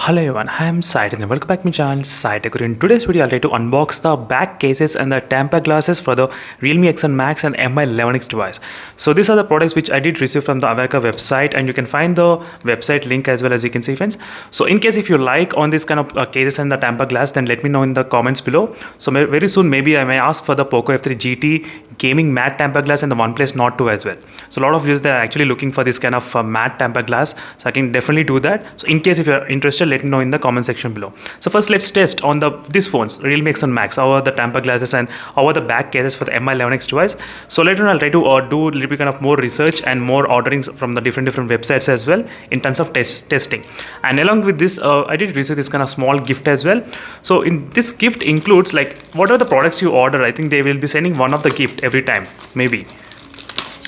Hello everyone, I am Sai and welcome back to my channel Sai Tech. In today's video, I'll try to unbox the back cases and the tempered glasses for the Realme X1 Max and Mi 11X device. So these are the products which I did receive from the Avaca website, and you can find the website link as well, as you can see, friends. So in case if you like on this kind of cases and the tempered glass, then let me know in the comments below. So very soon maybe I may ask for the Poco F3 GT gaming matte tempered glass and the OnePlus Nord 2 as well. So a lot of users, they are actually looking for this kind of matte tempered glass, so I can definitely do that. So in case if you're interested, let me know in the comment section below. So first let's test on these phones, Realme X1 Max, how are the tempered glasses and how are the back cases for the Mi 11X device. So later on I'll try to do a little bit kind of more research and more orderings from the different websites as well in terms of testing. And along with this, I did receive this kind of small gift as well. So in this gift includes like whatever the products you order, I think they will be sending one of the gift every time, maybe.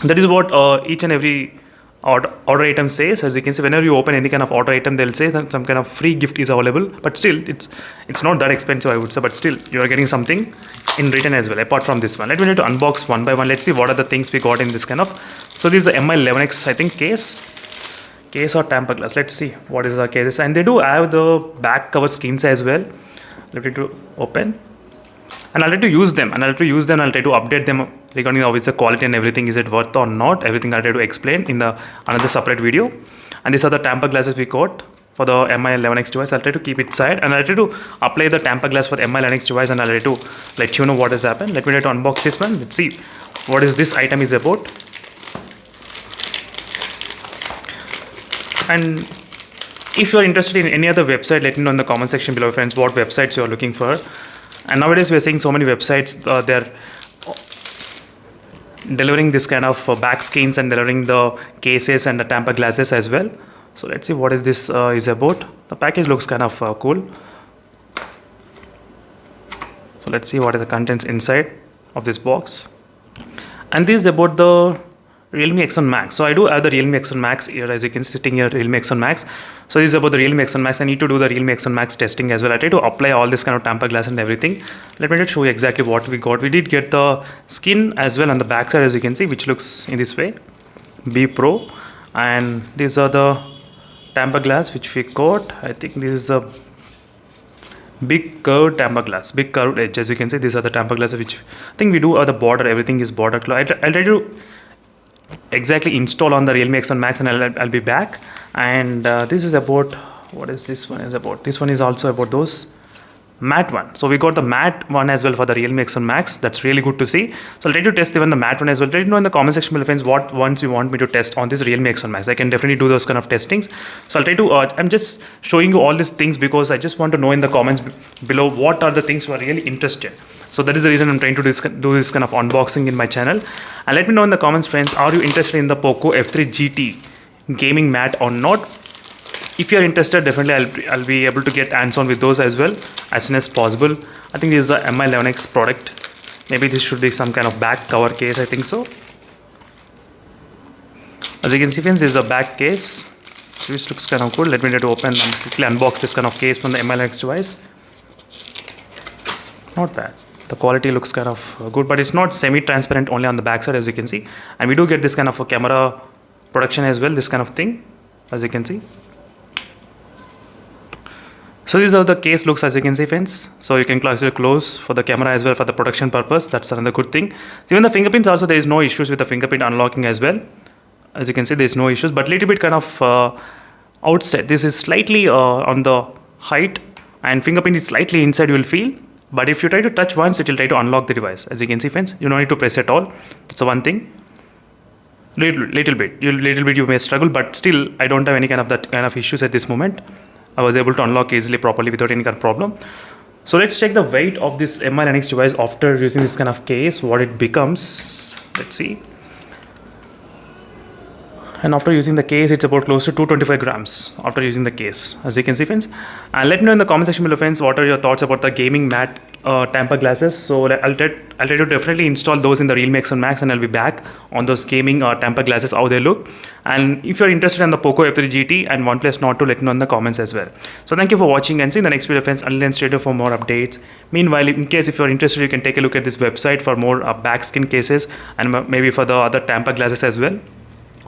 That is what each and every order item says. As you can see, whenever you open any kind of order item, they'll say some kind of free gift is available, but still it's not that expensive, I would say, but still you are getting something in return as well apart from this one. Let me need to unbox one by one. Let's see what are the things we got in this kind of. So this is the Mi 11X, I think, case or tempered glass. Let's see what is the cases, and they do have the back cover skins as well. Let me to open, and I'll try to use them, I'll try to update them regarding obviously the quality and everything, is it worth or not, everything I'll try to explain in the another separate video. And these are the tempered glasses we got for the Mi 11X device. I'll try to keep it side, and I'll try to apply the tempered glass for the Mi 11X device, and I'll try to let you know what has happened. Let me try to unbox this one. Let's see what is this item is about. And if you're interested in any other website, let me know in the comment section below, friends, what websites you're looking for. And nowadays we're seeing so many websites, they're delivering this kind of back skins and delivering the cases and the tempered glasses as well. So let's see what is this is about. The package looks kind of cool. So let's see what are the contents inside of this box. And this is about the Realme X1 Max. So I do have the Realme X1 Max here, as you can see, sitting here, Realme X1 Max. So this is about the Realme X1 Max. I need to do the Realme X1 Max testing as well. I try to apply all this kind of tempered glass and everything. Let me just show you exactly what we got. We did get the skin as well on the back side, as you can see, which looks in this way, B Pro. And these are the tempered glass which we got. I think this is the big curved tempered glass, big curved edge, as you can see. These are the tempered glasses which I think we do the border, everything is border. I'll try to exactly install on the Realme X1 Max, and I'll be back. And this is about, what is this one is about. This one is also about those matte one. So we got the matte one as well for the Realme X1 Max. That's really good to see. So I'll try to test even the matte one as well. Let me know in the comment section below, friends, what ones you want me to test on this Realme X1 Max. I can definitely do those kind of testings. So I'll try to I'm just showing you all these things because I just want to know in the comments below what are the things you are really interested. So that is the reason I'm trying to do this kind of unboxing in my channel. And let me know in the comments, friends, are you interested in the Poco F3 GT gaming matte or not? If you're interested, definitely I'll be able to get hands-on with those as well as soon as possible. I think this is the Mi 11X product. Maybe this should be some kind of back cover case, I think so. As you can see, friends, this is the back case, which looks kind of cool. Let me try to open and quickly unbox this kind of case from the Mi 11X device. Not bad. The quality looks kind of good, but it's not semi-transparent, only on the back side, as you can see. And we do get this kind of a camera protection as well, this kind of thing, as you can see. So this is how the case looks, as you can see, friends. So you can close for the camera as well for the protection purpose. That's another good thing. Even the fingerprints also, there is no issues with the fingerprint unlocking as well. As you can see, there is no issues, but little bit kind of outside. This is slightly on the height, and fingerprint is slightly inside, you will feel. But if you try to touch once, it will try to unlock the device. As you can see, friends, you don't need to press at all. That's the one thing. Little bit you may struggle, but still I don't have any kind of issues at this moment. I was able to unlock easily, properly, without any kind of problem. So let's check the weight of this Mi 11X device after using this kind of case, what it becomes. Let's see. And after using the case, it's about close to 225 grams after using the case, as you can see, friends. And let me know in the comment section below, friends, what are your thoughts about the gaming matte tempered glasses. So I'll try to definitely install those in the Realme X1 Max, and I'll be back on those gaming tempered glasses, how they look. And if you're interested in the Poco F3 GT and OnePlus Nord 2, let me know in the comments as well. So thank you for watching, and see you in the next video, friends. Until then, stay tuned for more updates. Meanwhile, in case if you're interested, you can take a look at this website for more back skin cases and maybe for the other tempered glasses as well.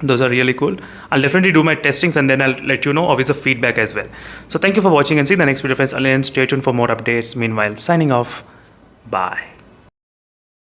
Those are really cool. I'll definitely do my testings and then I'll let you know obviously the feedback as well. So thank you for watching and see you in the next video friends. Again, stay tuned for more updates. Meanwhile, signing off. Bye.